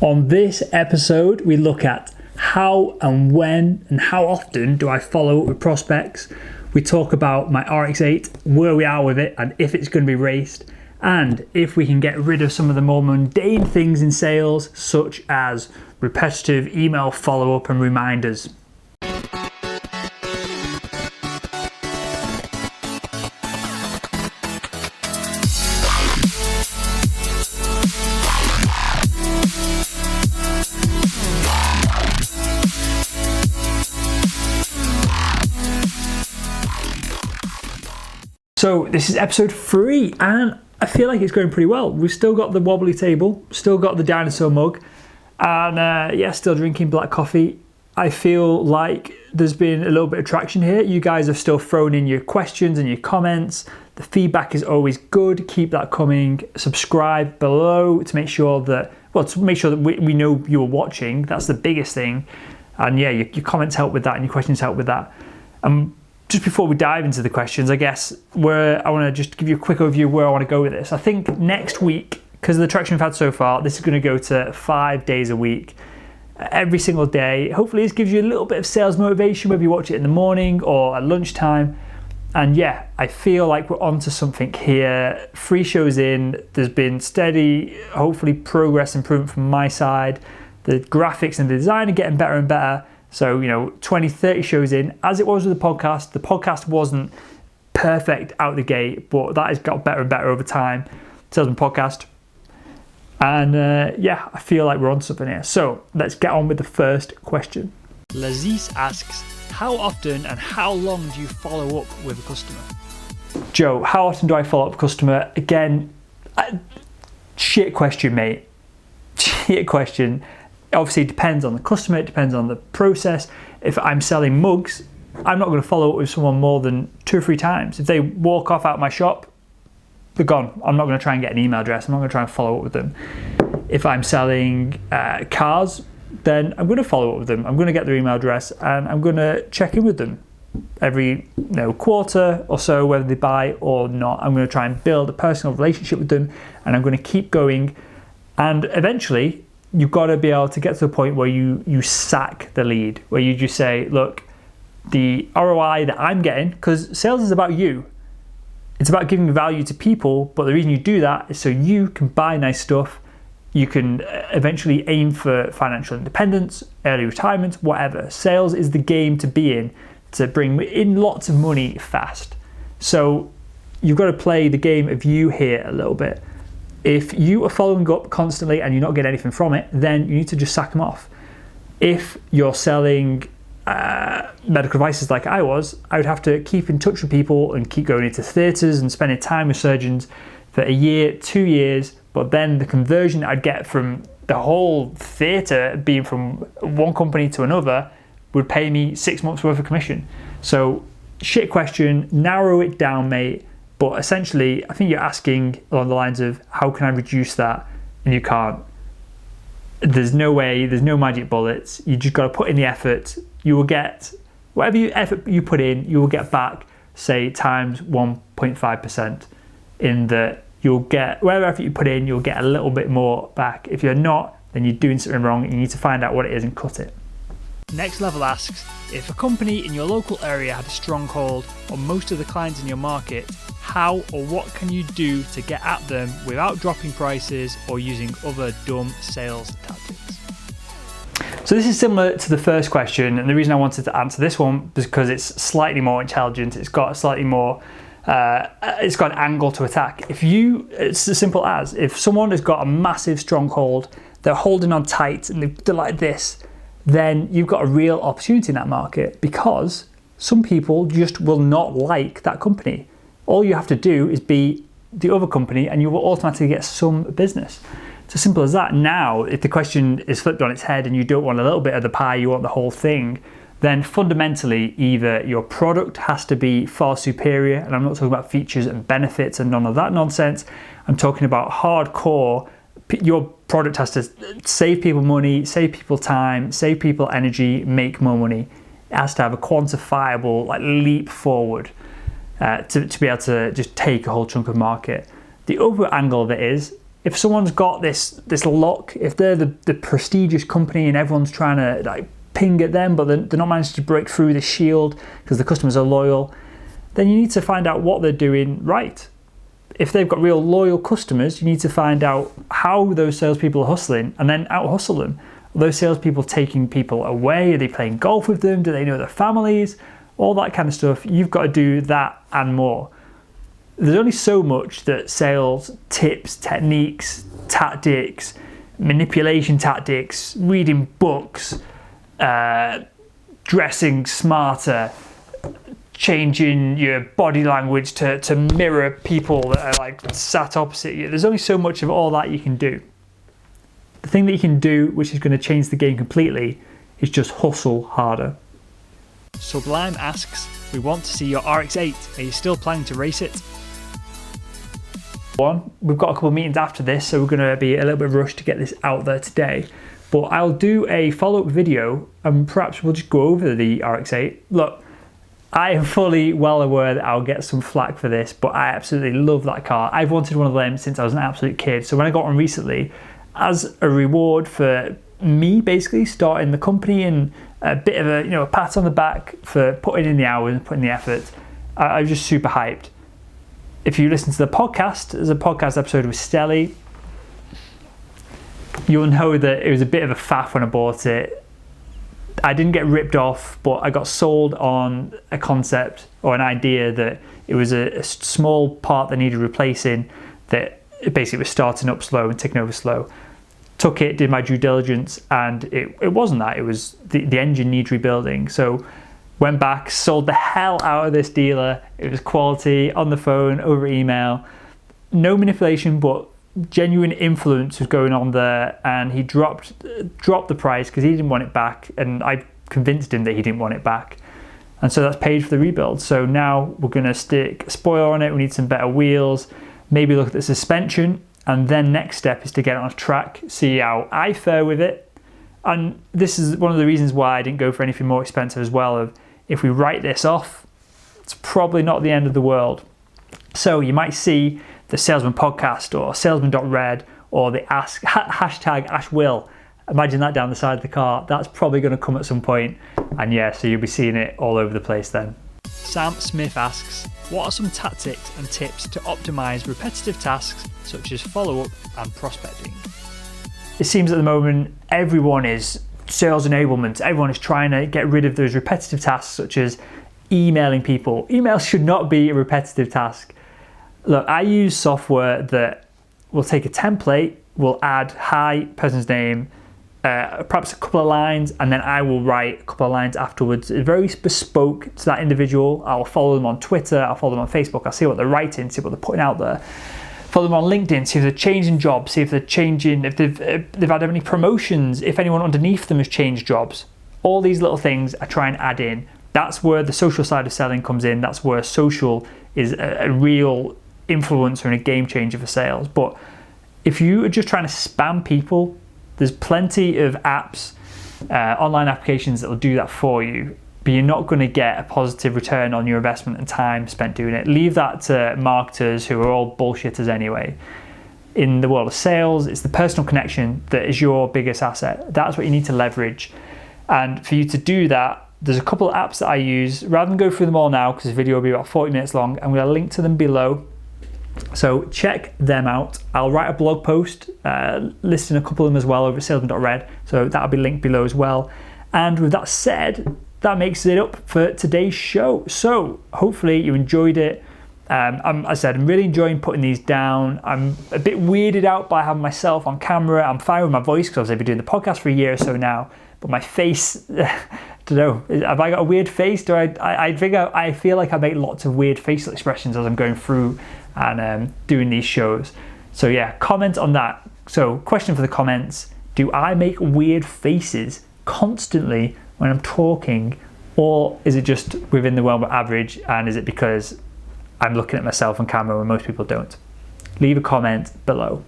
On this episode, we look at how and when and how often do I follow up with prospects. We talk about my RX8, where we are with it and if it's going to be raced, and if we can get rid of some of the more mundane things in sales, such as repetitive email follow-up and reminders. So this is episode 3 and I feel like it's going pretty well. We've still got the wobbly table, still got the dinosaur mug, and still drinking black coffee. I feel like there's been a little bit of traction here. You guys have still thrown in your questions and your comments. The feedback is always good. Keep that coming. Subscribe below to make sure that, we know you're watching. That's the biggest thing. And yeah, your comments help with that and your questions help with that. Just before we dive into the questions, I guess I want to just give you a quick overview of where I want to go with this. I think next week, because of the traction we've had so far, this is going to go to 5 days a week, every single day. Hopefully this gives you a little bit of sales motivation, whether you watch it in the morning or at lunchtime. And yeah, I feel like we're onto something here. 3 shows in, there's been steady, hopefully progress, improvement from my side. The graphics and the design are getting better and better. So, 20, 30 shows in, as it was with the podcast wasn't perfect out the gate, but that has got better and better over time. Salesman Podcast. And I feel like we're on something here. So let's get on with the first question. Laziz asks, how often and how long do you follow up with a customer? Joe, how often do I follow up with a customer? Again, shit question, mate. Shit question. Obviously, it depends on the customer, it depends on the process. If I'm selling mugs, I'm not going to follow up with someone more than 2 or 3 times. If they walk off out my shop, they're gone. I'm not going to try and get an email address. I'm not going to try and follow up with them. If I'm selling cars, then I'm going to follow up with them. I'm going to get their email address and I'm going to check in with them every quarter or so, whether they buy or not. I'm going to try and build a personal relationship with them and I'm going to keep going. And eventually, you've got to be able to get to the point where you sack the lead, where you just say, look, the ROI that I'm getting, because sales is about you. It's about giving value to people, but the reason you do that is so you can buy nice stuff. You can eventually aim for financial independence, early retirement, whatever. Sales is the game to be in, to bring in lots of money fast. So you've got to play the game of you here a little bit. If you are following up constantly and you're not getting anything from it, then you need to just sack them off. If you're selling medical devices like I would have to keep in touch with people and keep going into theatres and spending time with surgeons for a year, 2 years, but then the conversion I'd get from the whole theatre being from one company to another would pay me 6 months worth of commission. So shit question, narrow it down, mate. But essentially, I think you're asking along the lines of, how can I reduce that? And you can't. There's no way, there's no magic bullets. You just got to put in the effort. You will get, whatever effort you put in, you will get back, say, times 1.5%. In that you'll get, whatever effort you put in, you'll get a little bit more back. If you're not, then you're doing something wrong and you need to find out what it is and cut it. Next Level asks, if a company in your local area had a stronghold on most of the clients in your market, how or what can you do to get at them without dropping prices or using other dumb sales tactics? So this is similar to the first question, and the reason I wanted to answer this one is because it's slightly more intelligent. It's got a slightly more, it's got an angle to attack. It's as simple as, if someone has got a massive stronghold, they're holding on tight and they're like this, then you've got a real opportunity in that market, because some people just will not like that company. All you have to do is be the other company and you will automatically get some business. It's as simple as that. Now, if the question is flipped on its head and you don't want a little bit of the pie, you want the whole thing, then fundamentally either your product has to be far superior, and I'm not talking about features and benefits and none of that nonsense. I'm talking about hardcore, your product has to save people money, save people time, save people energy, make more money. It has to have a quantifiable leap forward to be able to just take a whole chunk of market. The other angle of it is, If someone's got this look, if they're the prestigious company and everyone's trying to like ping at them, but they're not managing to break through the shield because the customers are loyal, then you need to find out what they're doing right. If they've got real loyal customers, you need to find out how those salespeople are hustling and then out-hustle them. Are those salespeople taking people away? Are they playing golf with them? Do they know their families? All that kind of stuff. You've got to do that and more. There's only so much that sales tips, techniques, tactics, manipulation tactics, reading books, dressing smarter, changing your body language to mirror people that are like sat opposite you. There's only so much of all that you can do. The thing that you can do, which is going to change the game completely, is just hustle harder. Sublime asks, we want to see your RX8. Are you still planning to race it? We've got a couple of meetings after this, so we're going to be a little bit rushed to get this out there today. But I'll do a follow-up video and perhaps we'll just go over the RX8. Look, I am fully well aware that I'll get some flack for this, but I absolutely love that car. I've wanted one of them since I was an absolute kid. So when I got one recently, as a reward for me basically starting the company and a bit of a pat on the back for putting in the hours and putting the effort, I was just super hyped. If you listen to the podcast, there's a podcast episode with Stelly. You'll know that it was a bit of a faff when I bought it. I didn't get ripped off, but I got sold on a concept or an idea that it was a small part that needed replacing, that it basically was starting up slow and ticking over slow. Took it, did my due diligence, and it wasn't that. It was the engine needs rebuilding. So went back, sold the hell out of this dealer. It was quality, on the phone, over email. No manipulation, but genuine influence was going on there, and he dropped the price because he didn't want it back, and I convinced him that he didn't want it back. And so that's paid for the rebuild. So now we're going to stick a spoiler on it. We need some better wheels, maybe look at the suspension, and then next step is to get it on a track, see how I fare with it. And this is one of the reasons why I didn't go for anything more expensive as well. If we write this off, it's probably not the end of the world. So you might see the Salesman Podcast or Salesman.Red or the hashtag AshWill. Imagine that down the side of the car. That's probably going to come at some point. And yeah, so you'll be seeing it all over the place then. Sam Smith asks, what are some tactics and tips to optimize repetitive tasks such as follow-up and prospecting? It seems at the moment everyone is sales enablement. Everyone is trying to get rid of those repetitive tasks such as emailing people. Email should not be a repetitive task. Look, I use software that will take a template, will add hi, person's name, perhaps a couple of lines, and then I will write a couple of lines afterwards. It's very bespoke to that individual. I'll follow them on Twitter, I'll follow them on Facebook, I'll see what they're writing, see what they're putting out there. Follow them on LinkedIn, see if they're changing jobs, see if they're changing, if they've had any promotions, if anyone underneath them has changed jobs. All these little things I try and add in. That's where the social side of selling comes in. That's where social is a real influencer and a game changer for sales. But if you are just trying to spam people, there's plenty of apps, online applications that will do that for you, but you're not going to get a positive return on your investment and time spent doing it. Leave that to marketers who are all bullshitters anyway. In the world of sales, it's the personal connection that is your biggest asset. That's what you need to leverage. And for you to do that, there's a couple of apps that I use. Rather than go through them all now, because the video will be about 40 minutes long, I'm going to link to them below. So check them out. I'll write a blog post listing a couple of them as well over at Salesman.Red. So that'll be linked below as well. And with that said, that makes it up for today's show. So hopefully you enjoyed it. As I said, I'm really enjoying putting these down. I'm a bit weirded out by having myself on camera. I'm fine with my voice because I've been doing the podcast for a year or so now. But my face, I don't know, have I got a weird face? I feel like I make lots of weird facial expressions as I'm going through and doing these shows. So yeah, comment on that. So question for the comments, do I make weird faces constantly when I'm talking, or is it just within the realm of average, and is it because I'm looking at myself on camera when most people don't? Leave a comment below.